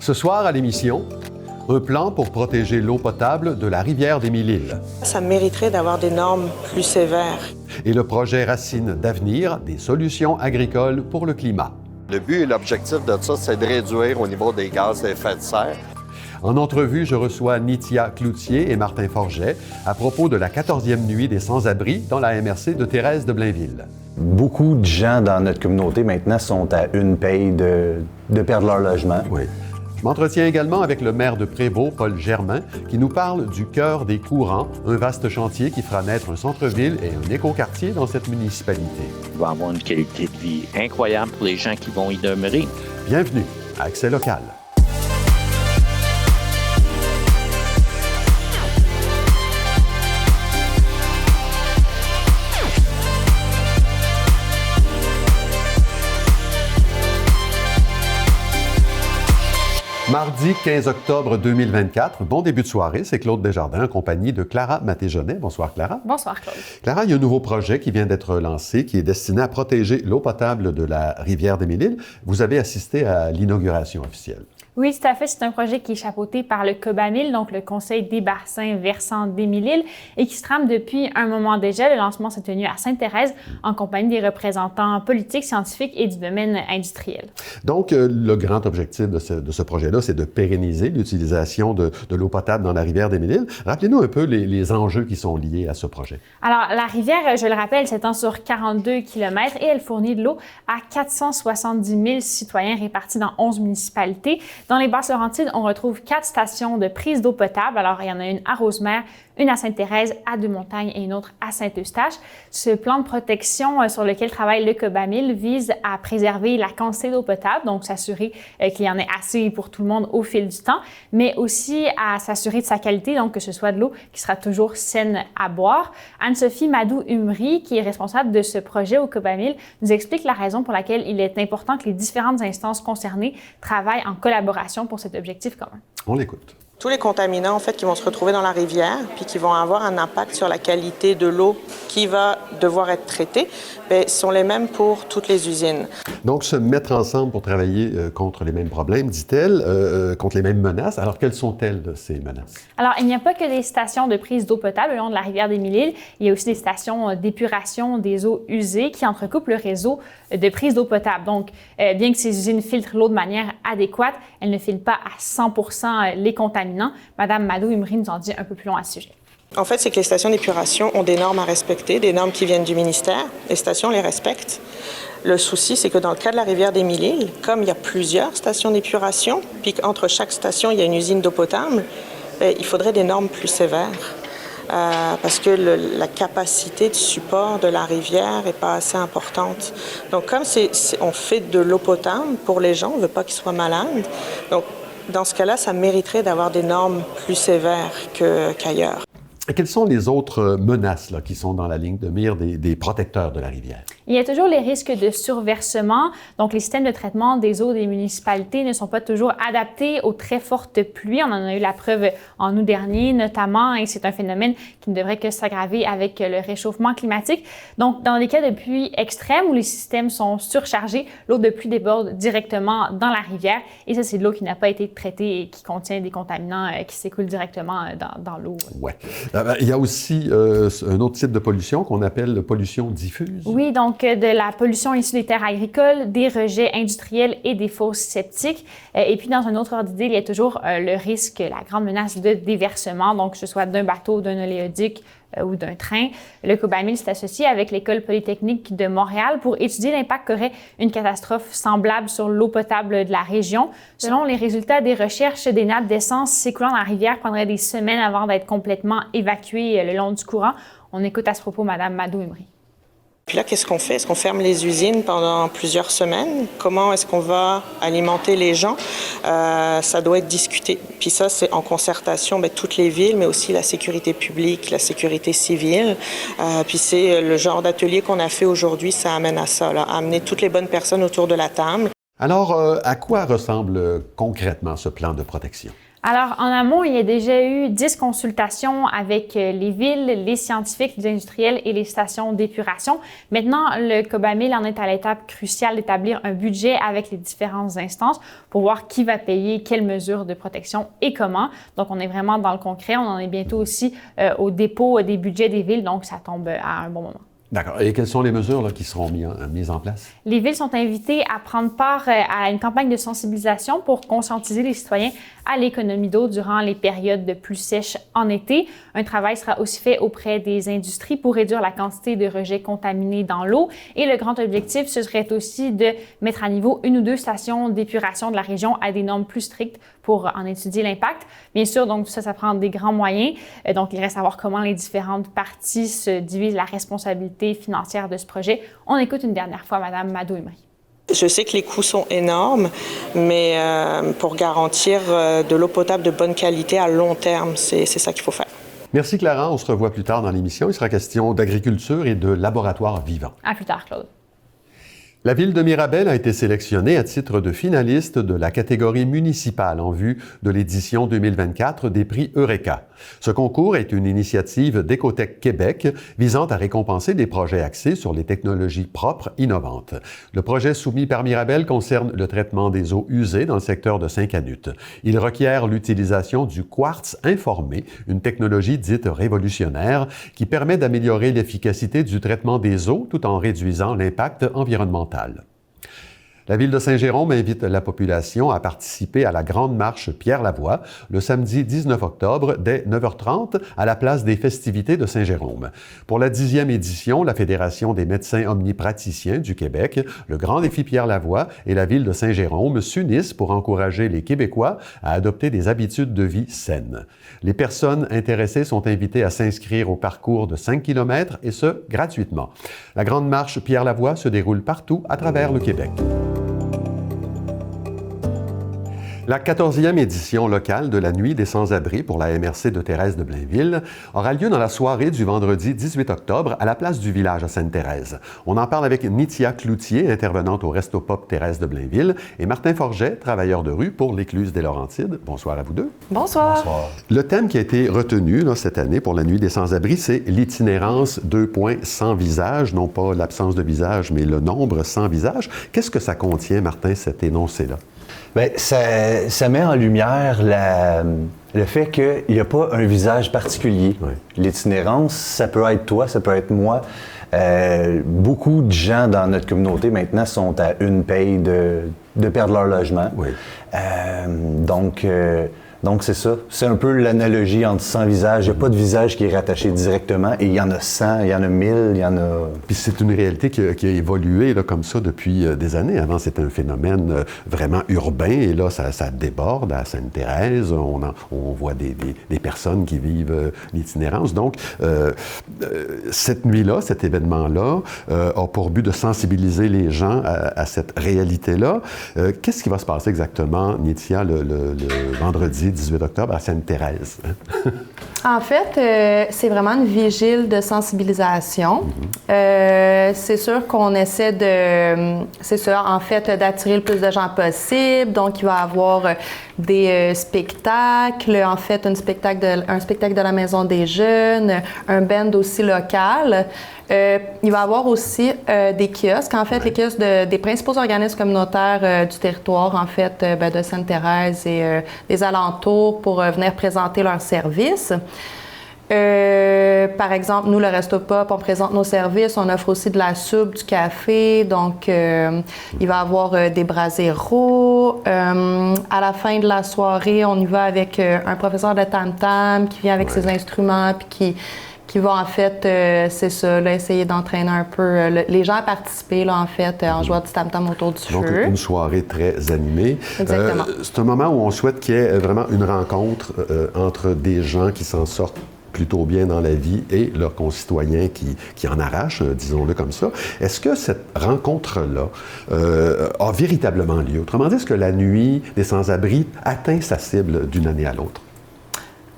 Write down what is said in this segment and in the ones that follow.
Ce soir à l'émission, un plan pour protéger l'eau potable de la rivière des Mille-Îles. Ça mériterait d'avoir des normes plus sévères. Et le projet Racines d'avenir, des solutions agricoles pour le climat. Le but et l'objectif de ça, c'est de réduire au niveau des gaz à effet de serre. En entrevue, je reçois Nithya Cloutier et Martin Forget à propos de la 14e nuit des sans-abri dans la MRC de Thérèse de Blainville. Beaucoup de gens dans notre communauté maintenant sont à une paye de perdre leur logement. Oui. Je m'entretiens également avec le maire de Prévost, Paul Germain, qui nous parle du cœur des courants, un vaste chantier qui fera naître un centre-ville et un écoquartier dans cette municipalité. Il va avoir une qualité de vie incroyable pour les gens qui vont y demeurer. Bienvenue à Accès local. Mardi 15 octobre 2024, bon début de soirée, c'est Claude Desjardins en compagnie de Clara Matéjonet. Bonsoir Clara. Bonsoir Claude. Clara, il y a un nouveau projet qui vient d'être lancé qui est destiné à protéger l'eau potable de la rivière des Mille-Îles. Vous avez assisté à l'inauguration officielle. Oui, tout à fait. C'est un projet qui est chapeauté par le COBAMIL, donc le Conseil des bassins versants des Mille-Îles, et qui se trame depuis un moment déjà. Le lancement s'est tenu à Sainte-Thérèse en compagnie des représentants politiques, scientifiques et du domaine industriel. Donc, le grand objectif de ce projet-là, c'est de pérenniser l'utilisation de l'eau potable dans la rivière des Mille-Îles. Rappelez-nous un peu les enjeux qui sont liés à ce projet. Alors, la rivière, je le rappelle, s'étend sur 42 km et elle fournit de l'eau à 470 000 citoyens répartis dans 11 municipalités. Dans les Basses-Laurentides, on retrouve 4 stations de prise d'eau potable. Alors, il y en a une à Rosemère, une à Sainte-Thérèse, à Deux-Montagnes et une autre à Saint-Eustache. Ce plan de protection sur lequel travaille le COBAMIL vise à préserver la quantité d'eau potable, donc s'assurer qu'il y en ait assez pour tout le monde au fil du temps, mais aussi à s'assurer de sa qualité, donc que ce soit de l'eau qui sera toujours saine à boire. Anne-Sophie Madou-Umri, qui est responsable de ce projet au COBAMIL, nous explique la raison pour laquelle il est important que les différentes instances concernées travaillent en collaboration pour cet objectif commun. On l'écoute. Tous les contaminants, en fait, qui vont se retrouver dans la rivière puis qui vont avoir un impact sur la qualité de l'eau qui va devoir être traitée, bien, sont les mêmes pour toutes les usines. Donc, se mettre ensemble pour travailler contre les mêmes problèmes, dit-elle, contre les mêmes menaces. Alors, quelles sont-elles, ces menaces? Alors, il n'y a pas que des stations de prise d'eau potable le long de la rivière des Mille-Îles. Il y a aussi des stations d'épuration des eaux usées qui entrecoupent le réseau de prise d'eau potable. Donc, bien que ces usines filtrent l'eau de manière adéquate, elles ne filtrent pas à 100% les contaminants. Madame Madou-Umri nous en dit un peu plus long à ce sujet. En fait, c'est que les stations d'épuration ont des normes à respecter, des normes qui viennent du ministère. Les stations les respectent. Le souci, c'est que dans le cas de la rivière des Mille-Îles, comme il y a plusieurs stations d'épuration, puis qu'entre chaque station, il y a une usine d'eau potable, bien, il faudrait des normes plus sévères. Parce que la capacité de support de la rivière n'est pas assez importante. Donc, comme on fait de l'eau potable pour les gens, on ne veut pas qu'ils soient malades. Donc, dans ce cas-là, ça mériterait d'avoir des normes plus sévères qu'ailleurs. Et quelles sont les autres menaces là, qui sont dans la ligne de mire des protecteurs de la rivière? Il y a toujours les risques de surversement. Donc, les systèmes de traitement des eaux des municipalités ne sont pas toujours adaptés aux très fortes pluies. On en a eu la preuve en août dernier, notamment, et c'est un phénomène qui ne devrait que s'aggraver avec le réchauffement climatique. Donc, dans les cas de pluie extrême où les systèmes sont surchargés, l'eau de pluie déborde directement dans la rivière. Et ça, c'est de l'eau qui n'a pas été traitée et qui contient des contaminants qui s'écoulent directement dans l'eau. Oui. Il y a aussi un autre type de pollution qu'on appelle la pollution diffuse. Oui, donc de la pollution issue des terres agricoles, des rejets industriels et des fosses septiques. Et puis, dans un autre ordre d'idée, il y a toujours le risque, la grande menace de déversement, donc que ce soit d'un bateau, d'un oléoduc ou d'un train. Le COBAMIL s'est associé avec l'École polytechnique de Montréal pour étudier l'impact qu'aurait une catastrophe semblable sur l'eau potable de la région. Selon les résultats des recherches, des nappes d'essence s'écoulant dans la rivière prendraient des semaines avant d'être complètement évacuées le long du courant. On écoute à ce propos Mme Madou-Umri. Puis là, qu'est-ce qu'on fait? Est-ce qu'on ferme les usines pendant plusieurs semaines? Comment est-ce qu'on va alimenter les gens? Ça doit être discuté. Puis ça, c'est en concertation toutes les villes, mais aussi la sécurité publique, la sécurité civile. Puis c'est le genre d'atelier qu'on a fait aujourd'hui, ça amène à ça, là, à amener toutes les bonnes personnes autour de la table. Alors, à quoi ressemble concrètement ce plan de protection? Alors, en amont, il y a déjà eu 10 consultations avec les villes, les scientifiques, les industriels et les stations d'épuration. Maintenant, le COBAMIL en est à l'étape cruciale d'établir un budget avec les différentes instances pour voir qui va payer quelles mesures de protection et comment. Donc, on est vraiment dans le concret. On en est bientôt aussi au dépôt des budgets des villes, donc ça tombe à un bon moment. D'accord. Et quelles sont les mesures là, qui seront mises en place? Les villes sont invitées à prendre part à une campagne de sensibilisation pour conscientiser les citoyens à l'économie d'eau durant les périodes de plus sèches en été. Un travail sera aussi fait auprès des industries pour réduire la quantité de rejets contaminés dans l'eau. Et le grand objectif, ce serait aussi de mettre à niveau 1 ou 2 stations d'épuration de la région à des normes plus strictes pour en étudier l'impact. Bien sûr, donc ça prend des grands moyens. Donc, il reste à voir comment les différentes parties se divisent la responsabilité financière de ce projet. On écoute une dernière fois Mme Mado-Emery. Je sais que les coûts sont énormes, mais pour garantir de l'eau potable de bonne qualité à long terme, c'est ça qu'il faut faire. Merci Clara, on se revoit plus tard dans l'émission. Il sera question d'agriculture et de laboratoires vivants. À plus tard, Claude. La ville de Mirabel a été sélectionnée à titre de finaliste de la catégorie municipale en vue de l'édition 2024 des prix Eureka. Ce concours est une initiative d'Écotech Québec visant à récompenser des projets axés sur les technologies propres innovantes. Le projet soumis par Mirabel concerne le traitement des eaux usées dans le secteur de Saint-Canute. Il requiert l'utilisation du quartz informé, une technologie dite révolutionnaire qui permet d'améliorer l'efficacité du traitement des eaux tout en réduisant l'impact environnemental. La Ville de Saint-Jérôme invite la population à participer à la Grande Marche Pierre-Lavoie le samedi 19 octobre dès 9h30 à la place des festivités de Saint-Jérôme. Pour la 10e édition, la Fédération des médecins omnipraticiens du Québec, le Grand Défi Pierre-Lavoie et la Ville de Saint-Jérôme s'unissent pour encourager les Québécois à adopter des habitudes de vie saines. Les personnes intéressées sont invitées à s'inscrire au parcours de 5 km et ce, gratuitement. La Grande Marche Pierre-Lavoie se déroule partout à travers le Québec. La 14e édition locale de la Nuit des sans-abri pour la MRC de Thérèse de Blainville aura lieu dans la soirée du vendredi 18 octobre à la place du village à Sainte-Thérèse. On en parle avec Nithia Cloutier, intervenante au Resto Pop Thérèse de Blainville, et Martin Forget, travailleur de rue pour l'Écluse des Laurentides. Bonsoir à vous deux. Bonsoir. Bonsoir. Le thème qui a été retenu cette année pour la Nuit des sans-abri, c'est l'itinérance sans visage, non pas l'absence de visage, mais le nombre sans visage. Qu'est-ce que ça contient, Martin, cet énoncé-là? Bien, ça met en lumière le fait qu'il n'y a pas un visage particulier. Oui. L'itinérance, ça peut être toi, ça peut être moi. Beaucoup de gens dans notre communauté maintenant sont à une paye de perdre leur logement. Oui. Donc, c'est ça. C'est un peu l'analogie entre 100 visages. Il n'y a pas de visage qui est rattaché directement. Et il y en a 100, il y en a 1000, il y en a... Puis c'est une réalité qui a évolué là, comme ça depuis des années. Avant, c'était un phénomène vraiment urbain. Et là, ça déborde à Sainte-Thérèse. On voit des personnes qui vivent l'itinérance. Donc, cette nuit-là, cet événement-là, a pour but de sensibiliser les gens à cette réalité-là. Qu'est-ce qui va se passer exactement, Nithia, le vendredi 18 octobre à Sainte-Thérèse? En fait, c'est vraiment une vigile de sensibilisation. C'est sûr qu'on essaie d'attirer le plus de gens possible. Donc, il va y avoir des spectacles, en fait, un spectacle de la Maison des Jeunes, un band aussi local. Il va y avoir aussi des kiosques, en fait, les kiosques des principaux organismes communautaires du territoire, en fait, de Sainte-Thérèse et des alentours pour venir présenter leurs services. Par exemple, nous, le Resto Pop, on présente nos services, on offre aussi de la soupe, du café, donc il va y avoir des braseros. À la fin de la soirée, on y va avec un professeur de tam-tam qui vient avec ses instruments puis qui va en fait, c'est ça, là, essayer d'entraîner un peu les gens à participer, là, en fait, en jouant du tam-tam autour du feu. Donc, une soirée très animée. Exactement. C'est un moment où on souhaite qu'il y ait vraiment une rencontre entre des gens qui s'en sortent plutôt bien dans la vie et leurs concitoyens qui en arrachent, disons-le comme ça. Est-ce que cette rencontre-là a véritablement lieu? Autrement dit, est-ce que la Nuit des sans-abri atteint sa cible d'une année à l'autre?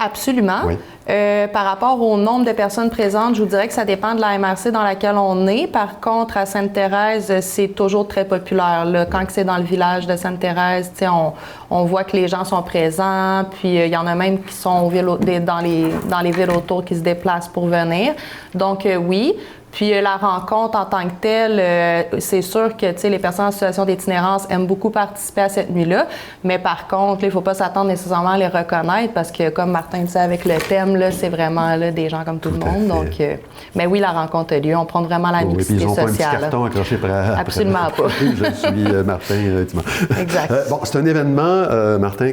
Absolument. Oui. Par rapport au nombre de personnes présentes, je vous dirais que ça dépend de la MRC dans laquelle on est. Par contre, à Sainte-Thérèse, c'est toujours très populaire. Là. Quand c'est dans le village de Sainte-Thérèse, on voit que les gens sont présents, puis il y en a même qui sont dans les villes autour qui se déplacent pour venir. Donc oui. Puis la rencontre en tant que telle, c'est sûr que les personnes en situation d'itinérance aiment beaucoup participer à cette nuit-là. Mais par contre, il ne faut pas s'attendre nécessairement à les reconnaître parce que, comme Martin disait avec le thème, là, c'est vraiment là, des gens comme tout le monde. Donc, mais oui, la rencontre a lieu. On prend vraiment la mixité ils ont sociale. Pas un petit carton accroché Absolument pas. Je suis Martin. Exact. C'est un événement, Martin,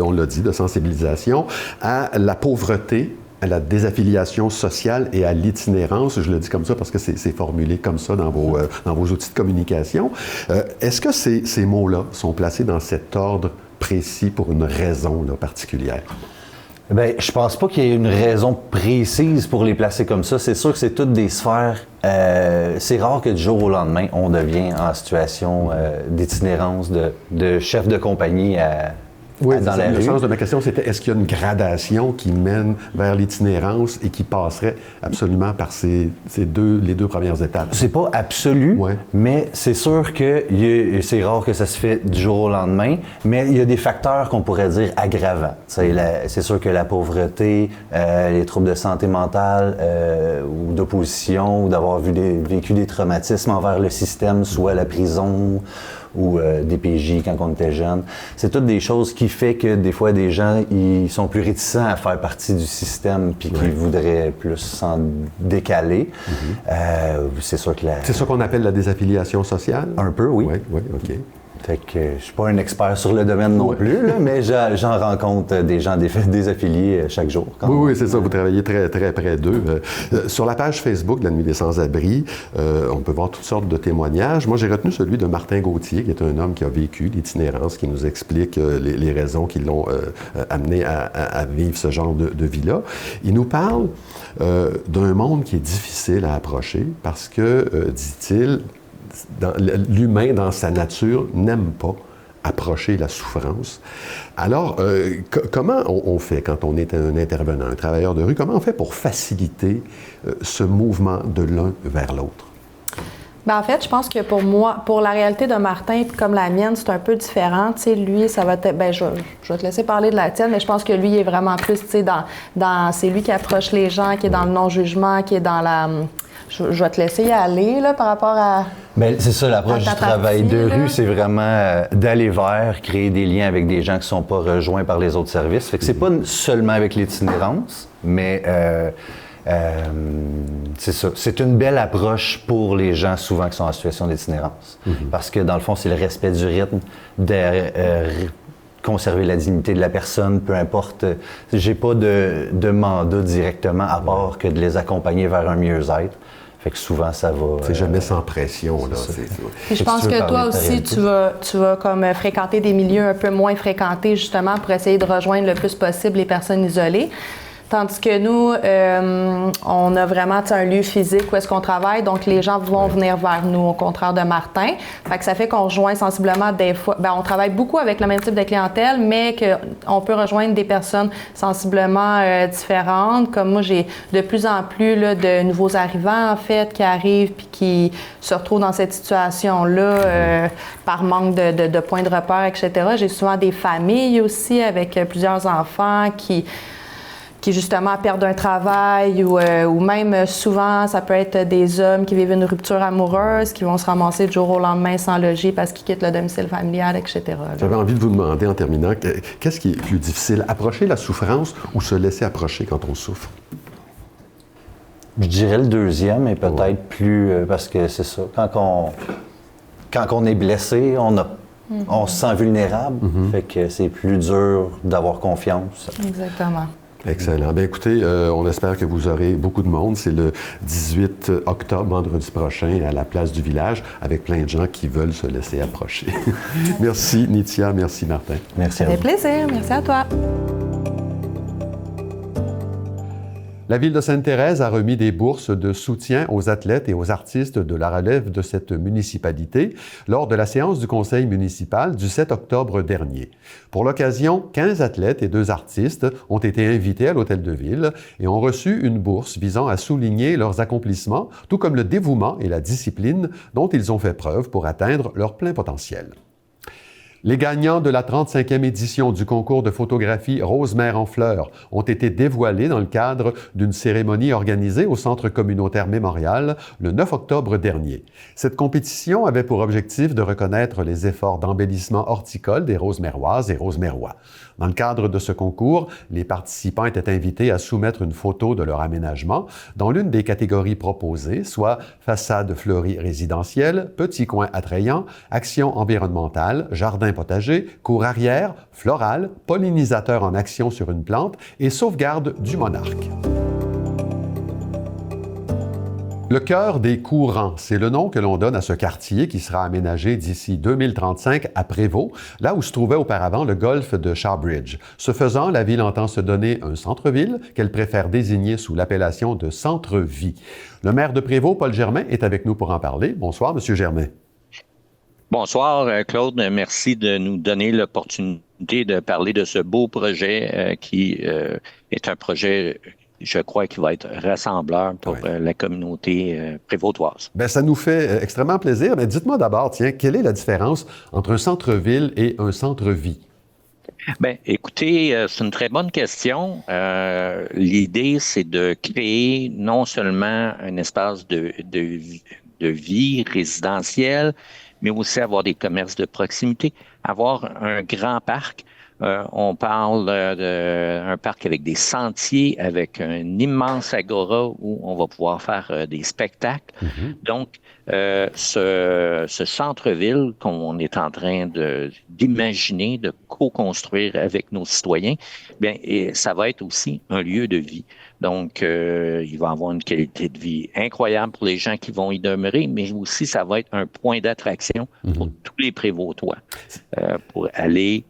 on l'a dit, de sensibilisation à la pauvreté, à la désaffiliation sociale et à l'itinérance. Je le dis comme ça parce que c'est formulé comme ça dans vos outils de communication. Est-ce que ces mots-là sont placés dans cet ordre précis pour une raison là, particulière? Bien, je pense pas qu'il y ait une raison précise pour les placer comme ça. C'est sûr que c'est toutes des sphères. C'est rare que du jour au lendemain, on devient en situation d'itinérance, de chef de compagnie Oui, dans la rue. Le sens de ma question, c'était est-ce qu'il y a une gradation qui mène vers l'itinérance et qui passerait absolument par les deux premières étapes? C'est pas absolu, mais c'est sûr que c'est rare que ça se fait du jour au lendemain, mais il y a des facteurs qu'on pourrait dire aggravants. C'est sûr que la pauvreté, les troubles de santé mentale ou d'opposition ou d'avoir vécu des traumatismes envers le système, soit la prison ou des PJ quand on était jeune. C'est toutes des choses qui fait que des fois des gens ils sont plus réticents à faire partie du système puis qu'ils voudraient plus s'en décaler. C'est sûr que c'est ça qu'on appelle la désaffiliation sociale? Un peu, oui. Oui, OK. Fait que je suis pas un expert sur le domaine non plus, là, mais j'en rencontre des gens désaffiliés chaque jour. Oui, c'est ça. Vous travaillez très, très près d'eux. Sur la page Facebook de la Nuit des Sans-Abri, on peut voir toutes sortes de témoignages. Moi, j'ai retenu celui de Martin Gauthier, qui est un homme qui a vécu l'itinérance, qui nous explique les raisons qui l'ont amené à vivre ce genre de vie-là. Il nous parle d'un monde qui est difficile à approcher parce que, dit-il, l'humain, dans sa nature, n'aime pas approcher la souffrance. Alors, comment on fait quand on est un intervenant, un travailleur de rue, comment on fait pour faciliter ce mouvement de l'un vers l'autre? Bien, en fait, je pense que pour la réalité de Martin, comme la mienne, c'est un peu différent. Tu sais, lui, ça va être... Bien, je vais te laisser parler de la tienne, mais je pense que lui, il est vraiment plus, tu sais, c'est lui qui approche les gens, qui est dans le non-jugement, qui est dans la... Je vais te laisser y aller, là, par rapport à... Bien, c'est ça, l'approche du travail de rue, c'est vraiment d'aller vers, créer des liens avec des gens qui ne sont pas rejoints par les autres services. Fait que c'est pas seulement avec l'itinérance, mais c'est ça. C'est une belle approche pour les gens souvent qui sont en situation d'itinérance. Parce que, dans le fond, c'est le respect du rythme, conserver la dignité de la personne, peu importe. J'ai pas de mandat directement, à part que de les accompagner vers un mieux-être. Fait que souvent, ça va... C'est jamais sans pression, là. Puis je pense que toi aussi, tu vas comme fréquenter des milieux un peu moins fréquentés, justement, pour essayer de rejoindre le plus possible les personnes isolées. Tandis que nous, on a vraiment un lieu physique où est-ce qu'on travaille, donc les gens vont venir vers nous, au contraire de Martin. Fait que ça fait qu'on rejoint sensiblement des fois... Bien, on travaille beaucoup avec le même type de clientèle, mais qu'on peut rejoindre des personnes sensiblement différentes. Comme moi, j'ai de plus en plus là, de nouveaux arrivants, en fait, qui arrivent puis qui se retrouvent dans cette situation-là par manque de points de repère, etc. J'ai souvent des familles aussi avec plusieurs enfants qui justement perdent un travail ou même souvent, ça peut être des hommes qui vivent une rupture amoureuse, qui vont se ramasser du jour au lendemain sans logis parce qu'ils quittent le domicile familial, etc. J'avais envie de vous demander en terminant, qu'est-ce qui est plus difficile, approcher la souffrance ou se laisser approcher quand on souffre? Je dirais le deuxième, et peut-être plus, parce que c'est ça, quand on est blessé, on se sent vulnérable, fait que c'est plus dur d'avoir confiance. Exactement. Excellent. Bien, écoutez, on espère que vous aurez beaucoup de monde. C'est le 18 octobre, vendredi prochain, à la place du village, avec plein de gens qui veulent se laisser approcher. Merci, Nithya. Merci, Martin. Merci à vous. Ça fait plaisir. Merci à toi. La Ville de Sainte-Thérèse a remis des bourses de soutien aux athlètes et aux artistes de la relève de cette municipalité lors de la séance du conseil municipal du 7 octobre dernier. Pour l'occasion, 15 athlètes et 2 artistes ont été invités à l'Hôtel de Ville et ont reçu une bourse visant à souligner leurs accomplissements, tout comme le dévouement et la discipline dont ils ont fait preuve pour atteindre leur plein potentiel. Les gagnants de la 35e édition du concours de photographie Rose-Mère en fleurs ont été dévoilés dans le cadre d'une cérémonie organisée au Centre communautaire Mémorial le 9 octobre dernier. Cette compétition avait pour objectif de reconnaître les efforts d'embellissement horticole des Rose-Méroises et Rose-Mérois. Dans le cadre de ce concours, les participants étaient invités à soumettre une photo de leur aménagement dans l'une des catégories proposées, soit façade fleurie résidentielle, petits coins attrayants, action environnementale, jardin potager, cour arrière, floral, pollinisateur en action sur une plante et sauvegarde du monarque. Le cœur des courants, c'est le nom que l'on donne à ce quartier qui sera aménagé d'ici 2035 à Prévost, là où se trouvait auparavant le golfe de Shawbridge. Ce faisant, la ville entend se donner un centre-ville qu'elle préfère désigner sous l'appellation de centre-vie. Le maire de Prévost, Paul Germain, est avec nous pour en parler. Bonsoir, Monsieur Germain. Bonsoir, Claude. Merci de nous donner l'opportunité de parler de ce beau projet qui est un projet, je crois, qui va être rassembleur pour la communauté prévôtoise. Bien, ça nous fait extrêmement plaisir. Mais dites-moi d'abord, tiens, quelle est la différence entre un centre-ville et un centre-vie? Bien, écoutez, c'est une très bonne question. L'idée, c'est de créer non seulement un espace de vie résidentielle, mais aussi avoir des commerces de proximité, avoir un grand parc. On parle d'un parc avec des sentiers, avec un immense agora où on va pouvoir faire des spectacles. Donc, ce centre-ville qu'on est en train d'imaginer, de co-construire avec nos citoyens, bien, et ça va être aussi un lieu de vie. Donc, il va avoir une qualité de vie incroyable pour les gens qui vont y demeurer, mais aussi ça va être un point d'attraction pour tous les Prévostois pour aller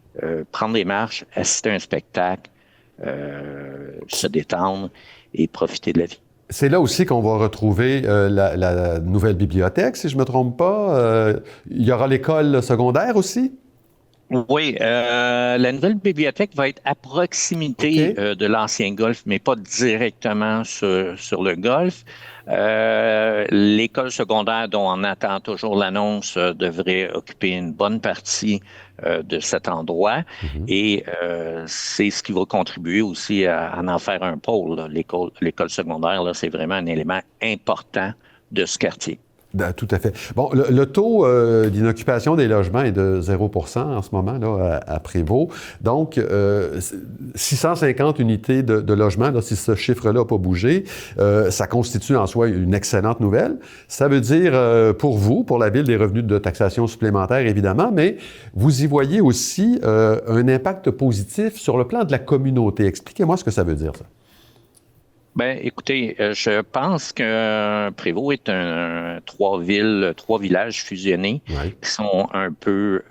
prendre des marches, assister à un spectacle, se détendre et profiter de la vie. C'est là aussi qu'on va retrouver la nouvelle bibliothèque, si je ne me trompe pas. Il y aura l'école secondaire aussi? Oui, la nouvelle bibliothèque va être à proximité de l'ancien golf, mais pas directement sur le golf. L'école secondaire, dont on attend toujours l'annonce, devrait occuper une bonne partie de cet endroit. Et c'est ce qui va contribuer aussi à en faire un pôle. L'école secondaire, là, c'est vraiment un élément important de ce quartier. Tout à fait. Bon, le taux d'inoccupation des logements est de 0% en ce moment là, à Prévost. Donc, 650 unités de logements, là, si ce chiffre-là n'a pas bougé, ça constitue en soi une excellente nouvelle. Ça veut dire, pour vous, pour la Ville, des revenus de taxation supplémentaires, évidemment, mais vous y voyez aussi un impact positif sur le plan de la communauté. Expliquez-moi ce que ça veut dire, ça. Ben, écoutez, je pense que Prévost est trois villages fusionnés qui sont un peu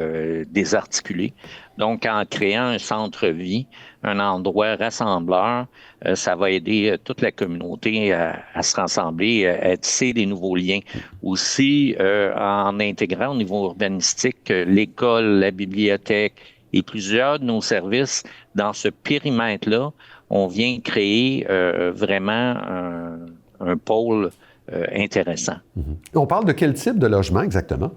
désarticulés. Donc, en créant un centre-vie, un endroit rassembleur, ça va aider toute la communauté à se rassembler, à tisser des nouveaux liens. Aussi, en intégrant au niveau urbanistique l'école, la bibliothèque et plusieurs de nos services dans ce périmètre-là, on vient créer vraiment un pôle intéressant. On parle de quel type de logement exactement?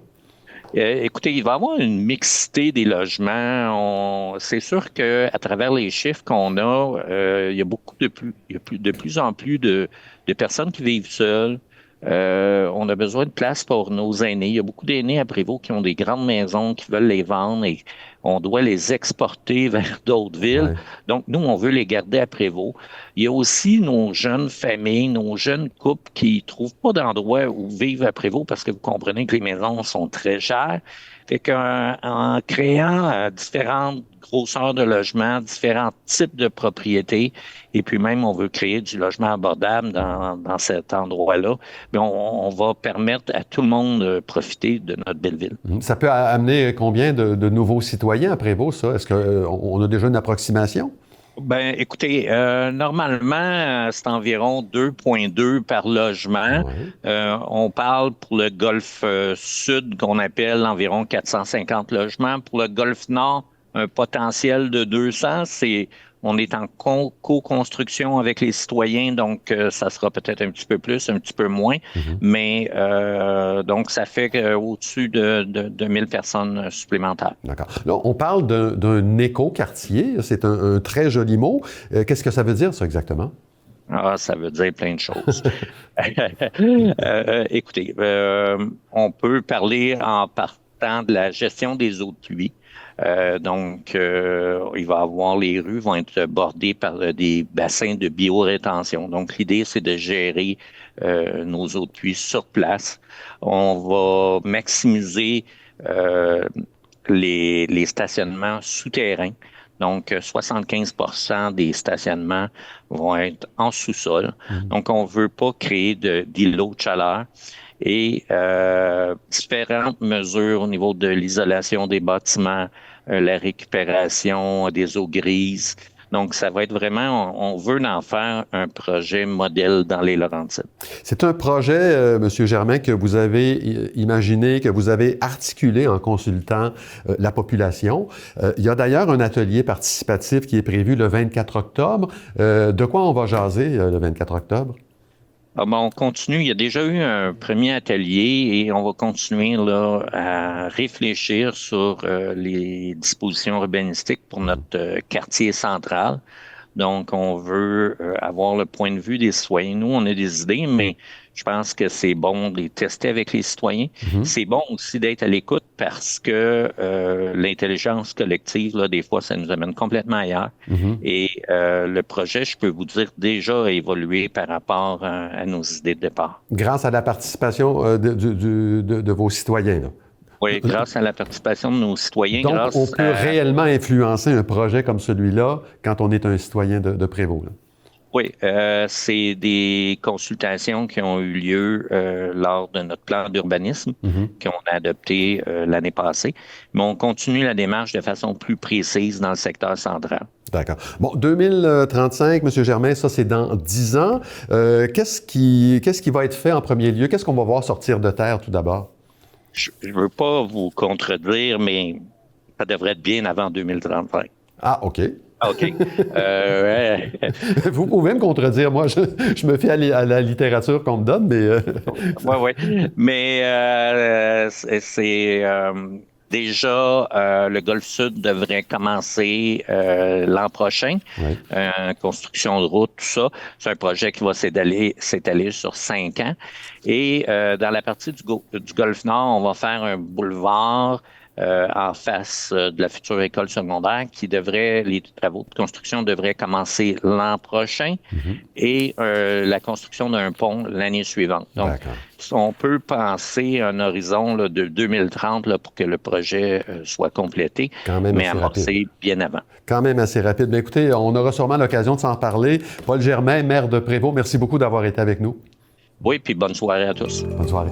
Écoutez, il va y avoir une mixité des logements. C'est sûr qu'à travers les chiffres qu'on a, il y a de plus en plus de personnes qui vivent seules. On a besoin de place pour nos aînés. Il y a beaucoup d'aînés à Prévost qui ont des grandes maisons, qui veulent les vendre et on doit les exporter vers d'autres villes. Donc, nous, on veut les garder à Prévost. Il y a aussi nos jeunes familles, nos jeunes couples qui trouvent pas d'endroit où vivre à Prévost parce que vous comprenez que les maisons sont très chères. Fait qu'en créant différentes grosseurs de logements, différents types de propriétés, et puis même on veut créer du logement abordable dans cet endroit-là, bien, on va permettre à tout le monde de profiter de notre belle ville. Ça peut amener combien de nouveaux citoyens à Prévost, ça? Est-ce qu'on a déjà une approximation? Ben, écoutez, normalement, c'est environ 2,2 par logement. On parle pour le Golfe Sud qu'on appelle environ 450 logements. Pour le Golfe Nord, un potentiel de 200. On est en co-construction avec les citoyens, donc ça sera peut-être un petit peu plus, un petit peu moins. Mais donc, ça fait au-dessus de 1000 personnes supplémentaires. D'accord. Là, on parle d'un éco-quartier. C'est un très joli mot. Qu'est-ce que ça veut dire, ça, exactement? Ah, ça veut dire plein de choses. Écoutez, on peut parler en partant de la gestion des eaux de pluie. Donc, il va y avoir, les rues vont être bordées par des bassins de biorétention. Donc, l'idée, c'est de gérer nos eaux de pluie sur place. On va maximiser les stationnements souterrains. Donc, 75% des stationnements vont être en sous-sol. Donc, on ne veut pas créer d'îlots de chaleur. Et différentes mesures au niveau de l'isolation des bâtiments, la récupération des eaux grises. Donc, ça va être vraiment, on veut en faire un projet modèle dans les Laurentides. C'est un projet, M. Germain, que vous avez imaginé, que vous avez articulé en consultant la population. Il y a d'ailleurs un atelier participatif qui est prévu le 24 octobre. De quoi on va jaser le 24 octobre? Ah ben, on continue. Il y a déjà eu un premier atelier et on va continuer là, à réfléchir sur les dispositions urbanistiques pour notre quartier central. Donc, on veut avoir le point de vue des citoyens. Nous, on a des idées, mais je pense que c'est bon de les tester avec les citoyens. C'est bon aussi d'être à l'écoute parce que l'intelligence collective, là, des fois, ça nous amène complètement ailleurs. Et le projet, je peux vous dire, déjà a évolué par rapport à nos idées de départ. Grâce à la participation de vos citoyens, là. Oui, grâce à la participation de nos citoyens. Donc, on peut réellement influencer un projet comme celui-là quand on est un citoyen de Prévost, là. Oui, c'est des consultations qui ont eu lieu lors de notre plan d'urbanisme qu'on a adopté l'année passée. Mais on continue la démarche de façon plus précise dans le secteur central. D'accord. Bon, 2035, M. Germain, ça, c'est dans 10 ans. Qu'est-ce qui va être fait en premier lieu? Qu'est-ce qu'on va voir sortir de terre tout d'abord? Je ne veux pas vous contredire, mais ça devrait être bien avant 2035. Ah, OK. OK. Vous pouvez me contredire. Moi, je me fie à la littérature qu'on me donne, mais... Oui. Mais c'est... Déjà, le Golfe Sud devrait commencer l'an prochain. Oui. Construction de route, tout ça. C'est un projet qui va s'étaler sur 5 ans. Et dans la partie du Golfe Nord, on va faire un boulevard en face de la future école secondaire les travaux de construction devraient commencer l'an prochain et la construction d'un pont l'année suivante. Donc, on peut penser un horizon là, de 2030 là, pour que le projet soit complété, mais amorcé bien avant. Quand même assez rapide. Mais écoutez, on aura sûrement l'occasion de s'en parler. Paul Germain, maire de Prévost, merci beaucoup d'avoir été avec nous. Oui, puis bonne soirée à tous. Bonne soirée.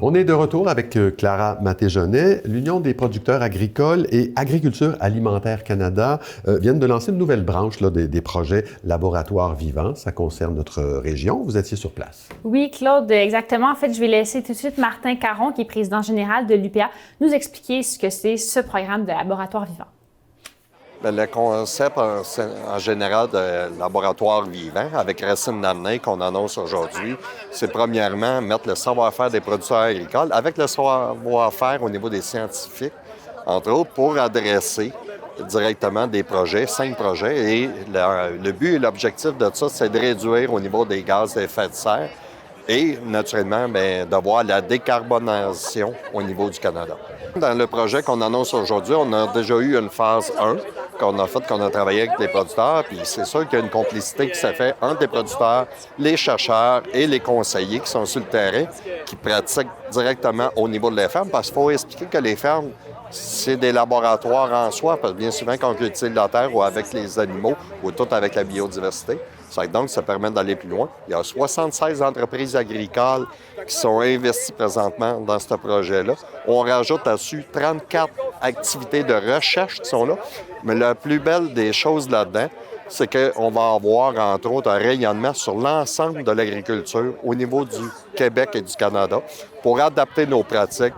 On est de retour avec Clara Maté-Genet. L'Union des producteurs agricoles et Agriculture alimentaire Canada viennent de lancer une nouvelle branche là, des projets laboratoires vivants. Ça concerne notre région. Vous étiez sur place. Oui, Claude, exactement. En fait, je vais laisser tout de suite Martin Caron, qui est président général de l'UPA, nous expliquer ce que c'est ce programme de laboratoire vivant. Le concept en général de laboratoire vivant, avec Racine Damnay qu'on annonce aujourd'hui, c'est premièrement mettre le savoir-faire des producteurs agricoles avec le savoir-faire au niveau des scientifiques, entre autres, pour adresser directement des projets, 5 projets. Et le but et l'objectif de ça, c'est de réduire au niveau des gaz à effet de serre et, naturellement, de voir la décarbonation au niveau du Canada. Dans le projet qu'on annonce aujourd'hui, on a déjà eu une phase 1 qu'on a travaillé avec les producteurs, puis c'est sûr qu'il y a une complicité qui s'est faite entre les producteurs, les chercheurs et les conseillers qui sont sur le terrain, qui pratiquent directement au niveau de les fermes, parce qu'il faut expliquer que les fermes c'est des laboratoires en soi, parce que bien souvent, quand on cultive la terre ou avec les animaux, ou tout avec la biodiversité, donc ça permet d'aller plus loin. Il y a 76 entreprises agricoles qui sont investies présentement dans ce projet-là. On rajoute là-dessus 34 activités de recherche qui sont là. Mais la plus belle des choses là-dedans, c'est qu'on va avoir, entre autres, un rayonnement sur l'ensemble de l'agriculture au niveau du Québec et du Canada pour adapter nos pratiques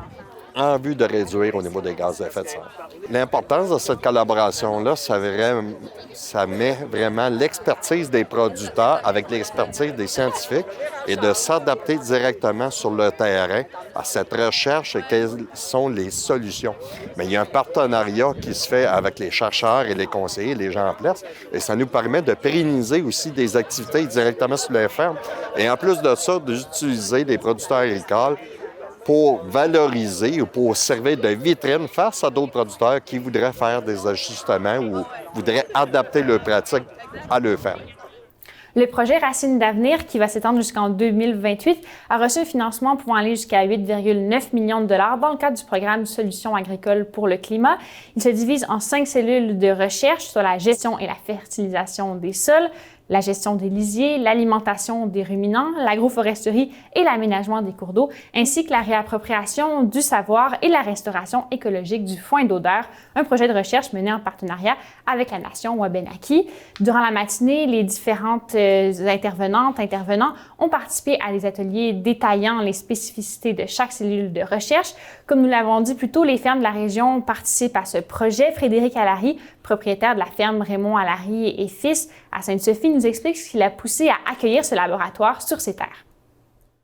en vue de réduire au niveau des gaz à effet de serre. L'importance de cette collaboration-là, ça met vraiment l'expertise des producteurs avec l'expertise des scientifiques et de s'adapter directement sur le terrain à cette recherche et quelles sont les solutions. Mais il y a un partenariat qui se fait avec les chercheurs et les conseillers, les gens en place, et ça nous permet de pérenniser aussi des activités directement sur les fermes. Et en plus de ça, d'utiliser des producteurs agricoles pour valoriser ou pour servir de vitrine face à d'autres producteurs qui voudraient faire des ajustements ou voudraient adapter leurs pratiques à leur ferme. Le projet Racines d'avenir, qui va s'étendre jusqu'en 2028, a reçu un financement pouvant aller jusqu'à 8,9 millions de dollars dans le cadre du programme Solutions agricoles pour le climat. Il se divise en 5 cellules de recherche sur la gestion et la fertilisation des sols, la gestion des lisiers, l'alimentation des ruminants, l'agroforesterie et l'aménagement des cours d'eau, ainsi que la réappropriation du savoir et la restauration écologique du foin d'odeur, un projet de recherche mené en partenariat avec la Nation Wabanaki. Durant la matinée, les différentes intervenants ont participé à des ateliers détaillant les spécificités de chaque cellule de recherche. Comme nous l'avons dit plus tôt, les fermes de la région participent à ce projet. Frédéric Allary, propriétaire de la ferme Raymond Allary et Fils à Sainte-Sophie, nous explique ce qui l'a poussé à accueillir ce laboratoire sur ses terres.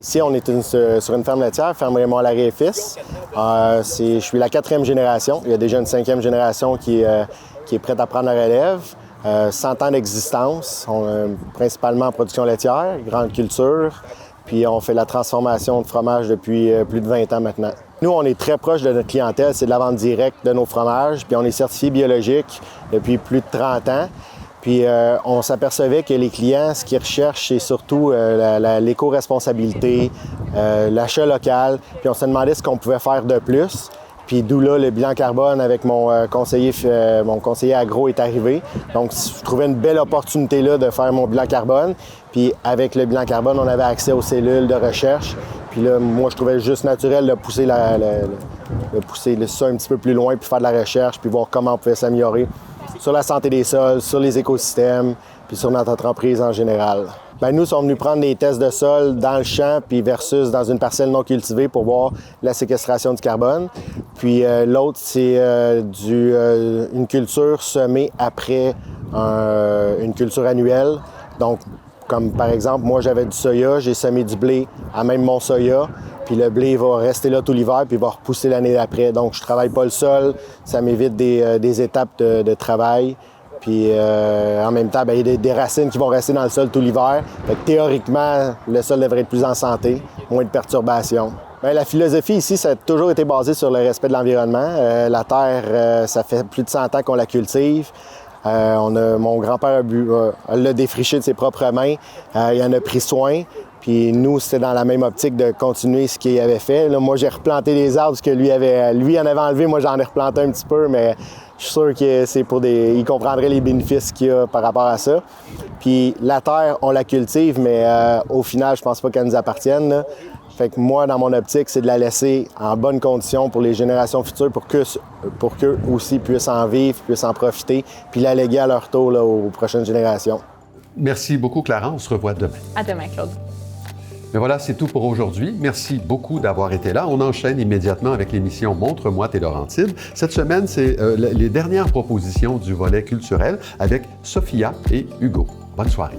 Ici, on est sur une ferme laitière, ferme Raymond Allary et Fils. Je suis la 4e génération. Il y a déjà une 5e génération qui est prête à prendre la relève. 100 ans d'existence, principalement en production laitière, grande culture. Puis on fait la transformation de fromage depuis plus de 20 ans maintenant. Nous, on est très proche de notre clientèle, c'est de la vente directe de nos fromages. Puis on est certifié biologique depuis plus de 30 ans. Puis on s'apercevait que les clients, ce qu'ils recherchent, c'est surtout l'éco-responsabilité, l'achat local. Puis on se demandait ce qu'on pouvait faire de plus. Puis d'où là, le bilan carbone avec mon conseiller agro est arrivé. Donc, je trouvais une belle opportunité là de faire mon bilan carbone. Puis avec le bilan carbone, on avait accès aux cellules de recherche. Puis là, moi, je trouvais juste naturel de pousser ça un petit peu plus loin, puis faire de la recherche, puis voir comment on pouvait s'améliorer sur la santé des sols, sur les écosystèmes, puis sur notre entreprise en général. Bien, nous sommes venus prendre des tests de sol dans le champ puis versus dans une parcelle non cultivée pour voir la séquestration du carbone. Puis l'autre, c'est une culture semée après une culture annuelle. Donc, comme par exemple, moi, j'avais du soya, j'ai semé du blé à même mon soya. Puis le blé va rester là tout l'hiver, puis il va repousser l'année d'après. Donc, je travaille pas le sol, ça m'évite des étapes de travail. Puis en même temps, il y a des racines qui vont rester dans le sol tout l'hiver. Fait que théoriquement, le sol devrait être plus en santé, moins de perturbations. Bien, la philosophie ici, ça a toujours été basé sur le respect de l'environnement. La terre, ça fait plus de 100 ans qu'on la cultive. Mon grand-père l'a défriché de ses propres mains. Il en a pris soin. Puis nous, c'était dans la même optique de continuer ce qu'il avait fait. Là, moi, j'ai replanté des arbres, ce que lui en avait enlevé. Moi, j'en ai replanté un petit peu, mais je suis sûr que c'est il comprendrait les bénéfices qu'il y a par rapport à ça. Puis la terre, on la cultive, mais au final, je pense pas qu'elle nous appartienne, là. Fait que moi, dans mon optique, c'est de la laisser en bonne condition pour les générations futures, pour qu'eux aussi puissent en vivre, puissent en profiter, puis la léguer à leur tour là, aux prochaines générations. Merci beaucoup, Clara. On se revoit demain. À demain, Claude. Mais voilà, c'est tout pour aujourd'hui. Merci beaucoup d'avoir été là. On enchaîne immédiatement avec l'émission Montre-moi tes Laurentides. Cette semaine, c'est les dernières propositions du volet culturel avec Sophia et Hugo. Bonne soirée.